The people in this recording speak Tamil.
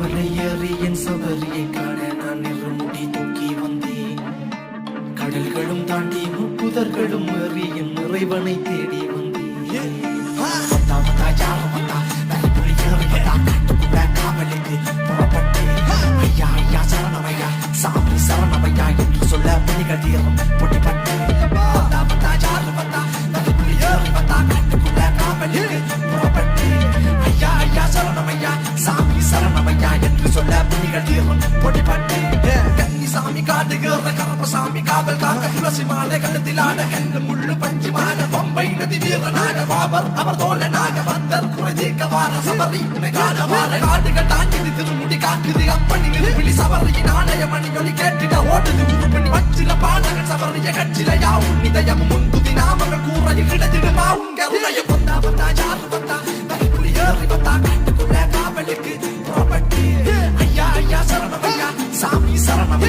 மலையேறி என் சபரியை காண நான் இருமுடி தூக்கி வந்தேன். கடல்களும் தாண்டி முப்புதர்களும் ஏறி என் இறைவனை தேடி வந்தேன். வந்தா வந்தா யாரும் வந்தா நரிபுலி ஏறி வந்தா காட்டுக்குள்ள காவலுக்கு புறப்பட்டேன். ஐயா ஐயா சரணமையா சாமி சரணமையா என்று சொல்ல மணிகள் தீரம் பொட்டிப்பட்டேன். வந்தா வந்தா யாரும் வந்தா நரிபுலி ஏறி வந்தா காட்டுக்குள்ள காவலுக்கு புறப்பட்டேன். ஐயா ஐயா சரணமையா சாமி சரணமையா என்று சொல்ல மணிகள் தீரம் பொட்டிப்பட்டேன். கன்னிசாமி காட்டுகிற கரப்பசாமி காவல் காக்க துளசி மாலை கழுத்திலான கண்ணு முள்ளு பஞ்சுமான பம்பை நதி வீரனாக பாபர் அவர் தோழனாக வந்தர் குறை தீர்க்க வார சபரி உன்னை காண வார காடுகள் தாங்கிது திருமுடி காக்குது அப்பணி நிறுவிழி சபரியின் ஆலய மணி ஒளி கேட்டிட ஓடுது உருப்பணி பச்சில பாடகன் சபரிய கட்சிலையா உன்னிதயம் முன்புதி நாமங்கள் கூறையில் இடத்திடுமா உங்க உதயம் வந்தா வந்தா யாரு வந்தா நரிபுலி ஏறி வந்தா காட்டுக்குள்ள காவலுக்கு புறப்பட்டு